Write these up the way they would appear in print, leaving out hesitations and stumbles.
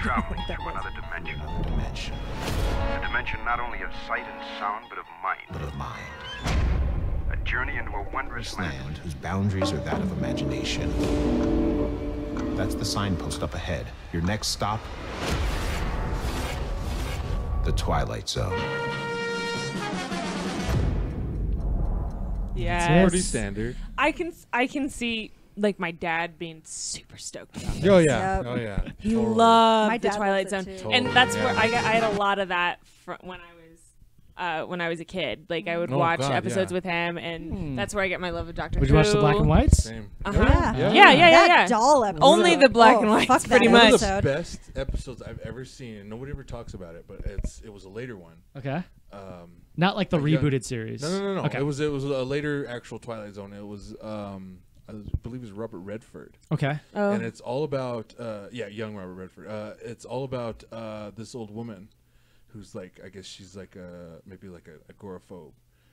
traveling through another dimension. Another dimension. A dimension not only of sight and sound, but of mind. But of mind. A journey into a wondrous Land whose boundaries are that of imagination. That's the signpost up ahead. Your next stop, the Twilight Zone. Yes. Pretty standard. I can see like my dad being super stoked about it. Oh yeah. Yep. Oh yeah. He Totally. loved My the dad Twilight loves Zone, it too. and that's Totally, where yeah. I had a lot of that when I was a kid. Like I would Oh, watch God, episodes yeah. with him, and that's where I get my love of Doctor Would Who. you watch the black and whites? Same. Uh-huh. Yeah. Yeah. That doll episode. Only the black and Oh, whites, fuck that pretty One much. of the episode. best episodes I've ever seen, and nobody ever talks about it, but it was a later one. Okay. Um, Not like the a young- rebooted series. No. Okay. It was a later actual Twilight Zone. It was I believe it was Robert Redford. Okay. Oh. And it's all about young Robert Redford. It's all about this old woman who's like, I guess she's like maybe like a agoraphobe,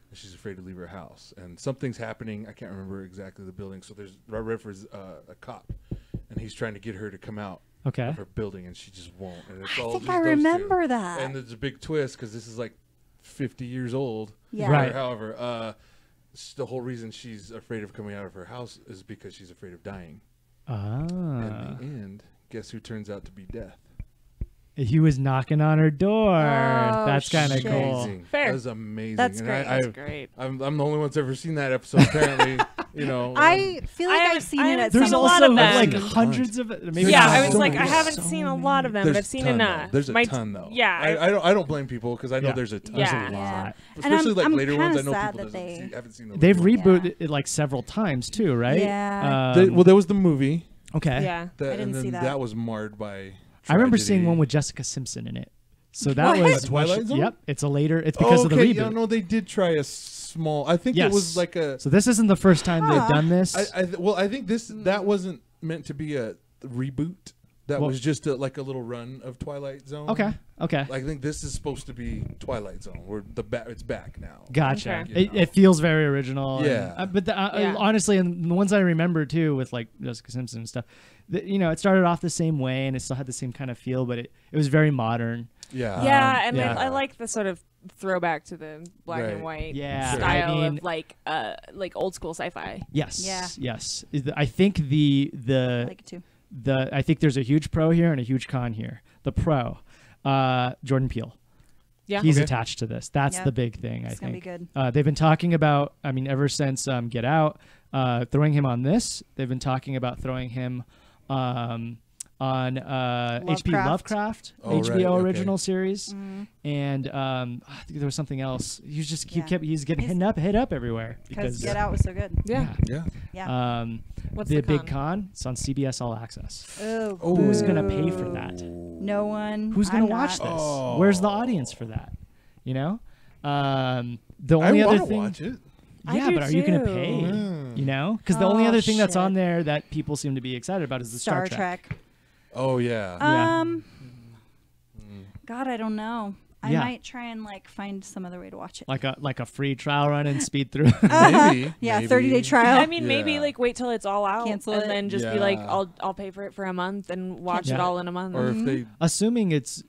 and she's afraid to leave her house, and something's happening. I can't remember exactly the building. So there's Robert Redford's a cop, and he's trying to get her to come out Okay. of her building, and she just won't. And it's I all think just I those two. remember that. And there's a big twist because this is like 50 years old. Yeah. Right. Or however, the whole reason she's afraid of coming out of her house is because she's afraid of dying. Ah. In the end, guess who turns out to be Death? He was knocking on her door. Oh, That's kind of shit. cool. Amazing. Fair. That was amazing. That's And great. That's great. I'm the only one that's ever seen that episode. Apparently, you know. I feel I like haven't- I've seen I it haven't at seen There's a some lot also of them. like There's hundreds of it. Maybe Yeah, not I was so like, many. I haven't So seen a many. lot of them, but I've seen ton, enough. though. There's a My- ton though. Yeah, I don't blame people because I know Yeah. there's a ton. Yeah. There's a Yeah. lot. And Especially like I'm later ones. I kinda know sad people that they- haven't seen them. They've later ones. rebooted it like several times too, right? Yeah. Um, There was the movie. okay. Yeah. That, I didn't and then see that. was marred by. I remember seeing tragedy. one with Jessica Simpson in it. So that What? was Twilight Zone? Yep, it's a later. It's because of the okay, reboot. yeah, no, they did try a small. I think Yes. it was like a. So this isn't the first time they've Huh. done this. I think that wasn't meant to be a reboot. That Well- was just like a little run of Twilight Zone. okay. Okay. I think this is supposed to be Twilight Zone, where it's back now. Gotcha. Okay. It feels very original. Yeah. And, but Yeah. honestly, and the ones I remember too, with like Jessica Simpson and stuff, it started off the same way and it still had the same kind of feel, but it was very modern. Yeah. Yeah, and yeah. I like the sort of throwback to the black Right. and white Yeah, style I mean- of like old school sci-fi. Yes. Yeah. Yes. I think the I like it too. I think there's a huge pro here and a huge con here. The pro, Jordan Peele. Yeah. He's Okay. attached to this. That's Yeah. the big thing. It's I gonna be think. good. They've been talking about. I mean, ever since Get Out, throwing him on this. They've been talking about throwing him on H.P. Lovecraft, Oh, HBO right, okay. original series, Mm-hmm. and I think there was something else. He was just Yeah. he's getting He's- hit up everywhere Because Get Out was so good. Yeah. Yeah. Yeah. What's the the big con? con. It's on CBS All Access. Oh, Who's gonna boo. pay for that? No one. Who's gonna I'm watch not. this? Oh. Where's the audience for that? You know, the I only other want to thing. watch it. I Yeah, do but are you gonna too. pay? Yeah. You know, because the only Oh, other thing that's on shit. there that people seem to be excited about is the Star Trek. Oh yeah. Yeah. God, I don't know. I Yeah. might try and find some other way to watch it. Like a free trial run and speed through. Maybe. Yeah, maybe. 30-day trial. I mean, maybe Yeah. wait till it's all out, Cancel and it. then just be like, Yeah. I'll pay for it for a month and watch Yeah. it all in a month. Or if they Assuming it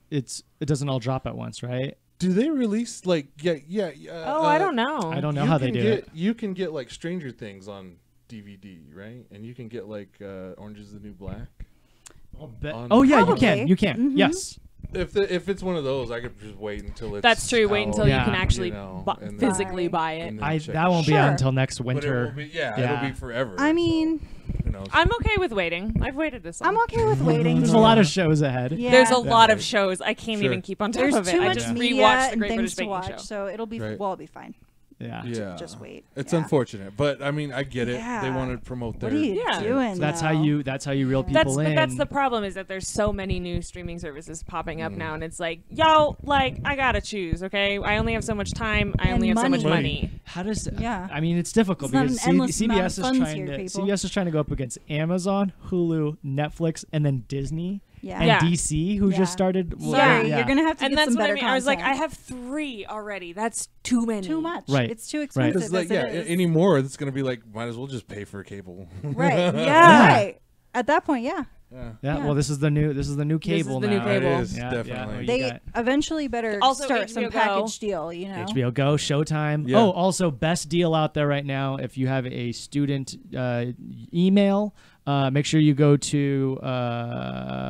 doesn't all drop at once, right? do they release Oh, I don't know. I don't know how they do it. You can get like Stranger Things on DVD, right? And you can get like Orange is the New Black. On- Oh yeah, Probably. you can. Mhm. Yes. If it's one of those, I could just wait until it's. That's true. Wait out, until Yeah. you can actually you know, and then- physically buy it. and then I check that it won't be out Sure. until next But it winter. will be, Yeah. it'll be forever. I mean, Who knows? I'm okay with waiting. I've waited this long. I'm okay with waiting. There's a lot of shows ahead. Yeah. There's a lot right. of shows I can't Sure. even keep on top There's of it. too I much just media rewatched the and Great things British to Baking watch, Show. so it'll be Right. it'll be fine. Yeah. Yeah. Just wait. It's Yeah. unfortunate, but I mean, I get it. They Yeah. want to promote their. What are you Yeah. doing? So that's though? how you reel people in. But that's the problem is that there's so many new streaming services popping Mm. up now, and it's like, yo, I gotta choose. Okay, I only have so much time. I And only have so much money. money. How does Yeah. I mean, it's difficult It's not because an endless amount CBS of is funds trying here, to people. CBS is trying to go up against Amazon, Hulu, Netflix, and then Disney Yeah. and Yeah. DC, who Yeah. just started. Sorry, yeah. you're gonna have to And get that's some what I better mean. I was like, content. I have 3 already. That's too many. too much. Right. It's too Right. expensive. Because like as it is. anymore, it's gonna be like might as well just pay for cable. Right. Yeah. Yeah. Right. At that point, yeah. Yeah. Yeah. Well, this is the new cable the now. new cable. It is, Yeah, definitely. well, you They got eventually better Also start some HBO Go. package deal, you know. HBO Go, Showtime. Yeah. Oh, also best deal out there right now. If you have a student email, make sure you go to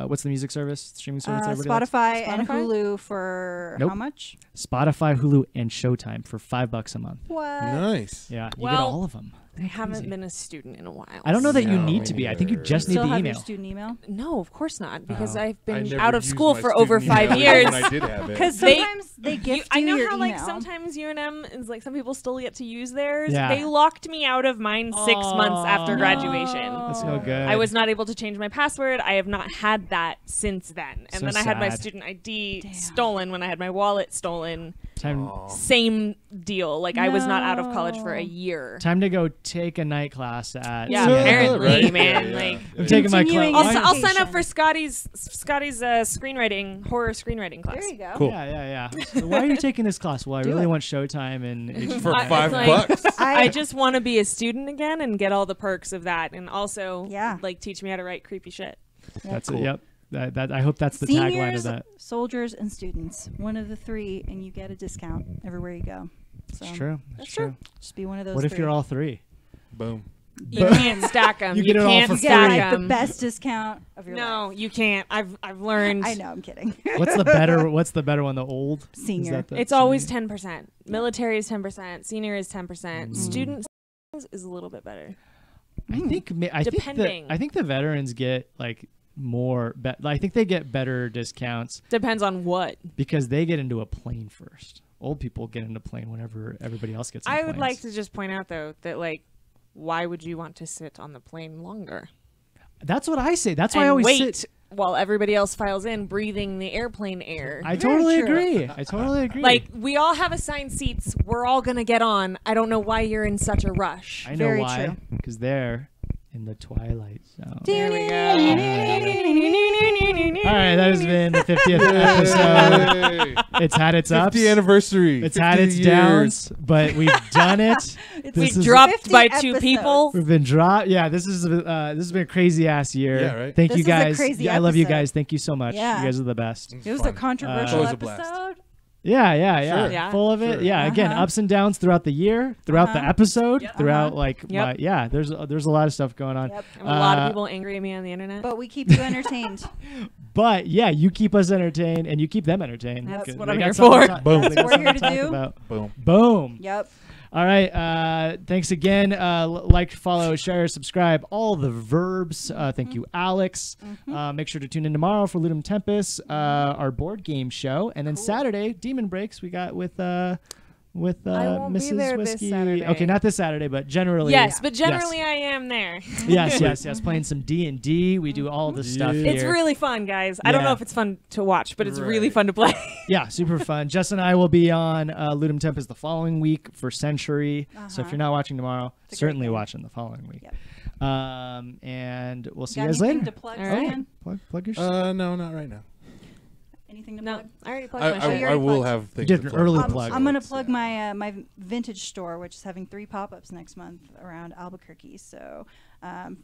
what's the music service, streaming service? everybody likes? Spotify and Spotify? Hulu for Nope. how much? Spotify, Hulu, and Showtime for $5 a month. What? Nice. Yeah, you get Well, all of them. I haven't been a student in a while. I don't know that you No, need to be. I think you neither. just need Still the have email. your student email? No, of course not, because Oh. I've I been never out of used school my for student over email 5 even years. when I did have it. Because They- sometimes they gift I know you your how like email. sometimes UNM is like some people still get to use theirs. Yeah. They locked me out of mine 6 months after Oh. graduation. That's no good. I was not able to change my password. I have not had that since then. And So then I had my sad. student ID Damn. stolen when I had my wallet stolen. time. Same deal. Like I was not out of college for a No. year. Time to go take a night class at. Yeah, Yeah, apparently, right? man. Yeah, Like I'm taking my Continuing class. I'll sign up education. for Scotty's screenwriting, horror screenwriting class. There you go. Cool. Yeah. So why are you taking this class? Well, I really want Showtime and For It's $5. I just want to be a student again and get all the perks of that, and also Yeah. like teach me how to write creepy shit. That's Cool. it. Yep. That I hope that's the tagline of Seniors, that. soldiers, and students. One of the three, and you get a discount everywhere you go. So It's true. That's It's true. true. Just be one of those. What if three. you're all three? Boom. You can't stack them. You get it all can't for You get stack like the 'em. best discount of your No, life. you can't. I've learned. I know. I'm kidding. What's the better? What's the better one? The old Is Senior. that the It's always senior? 10%. Military is 10%. Senior is 10%. Mm. Student is a little bit better. I think Depending. I think the veterans get like more. I think they get better discounts Depends on what. because they get into a plane first. Old people get into plane whenever everybody else gets. I would like to just point out though that like, why would you want to sit on the plane longer? That's what I say. That's why and I always wait sit. while everybody else files in, breathing the airplane air. I Very totally true. agree. I totally agree. Like we all have assigned seats. We're all gonna get on. I don't know why you're in such a rush. I know Very why. true. Because they're in the Twilight Zone. There we go. All right, that has been the 50th episode. Hey. It's had its ups. 50th anniversary. It's 50 had its years. downs, but we've done it. We This is- dropped 50 by 2 episodes. people. We've been dropped. Yeah, this has been a crazy ass year. Yeah, right? Thank This you is a guys. crazy I love you episode. guys. Thank you so much. Yeah. You guys are the best. It was fun. a controversial Always a blast. episode. Yeah. Sure. Yeah. Full of it. Sure. Yeah. Again, Uh-huh. ups and downs throughout the year, throughout the Uh-huh. episode, Yep. throughout Uh-huh. like Yep. my, yeah. There's a lot of stuff going on. Yep. And a lot of people angry at me on the internet. But we keep you entertained. But yeah, you keep us entertained and you keep them entertained. That's Good. what They I'm got here something for. to talk- Boom. they That's got what we're something here to do. about. Boom. Boom. Yep. All right. Thanks again. Like, follow, share, subscribe, all the verbs. Thank you, Alex. Make sure to tune in tomorrow for Ludum Tempest, our board game show. And then Saturday, Demon Breaks, we got with I won't be Mrs. there this Whiskey. Saturday. Okay, not this Saturday, but generally. yes, but generally I am there. Yes. Playing some D&D. We do all the stuff Yeah. here. It's really fun, guys. I don't know Yeah. if it's fun to watch, but it's really Right. fun to play. Yeah, super fun. Jess and I will be on Ludum Tempest the following week for Century. So if you're not watching tomorrow, It's a great certainly game. watching the following week. Yep. And we'll see Got you guys anything later. to plug, All right. Stan? Plug your No, not right now. Anything to No, plug? I already plugged I, my I, shit. you I already will plugged. have things. did to an plug. early I'm plug. going to plug my vintage store, which is having 3 pop-ups next month around Albuquerque. So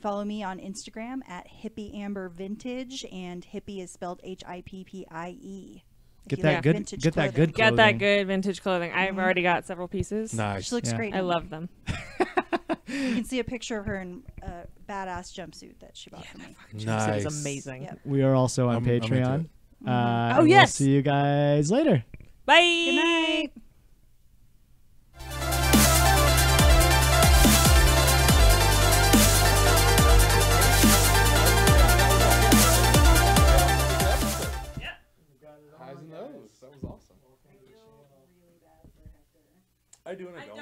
follow me on Instagram at hippieambervintage, and hippie is spelled HIPPIE. Get that good. Get that good. Get that clothing. good vintage clothing. I've already got several pieces. Nice. She looks Yeah. great. I love them. You can see a picture of her in a badass jumpsuit that she bought for me. Nice. It's amazing. Yep. We are also on I'm into Patreon. it. Oh, and yes. We'll see you guys later. Bye. Good night. Highs and lows. That was awesome. I do and I don't.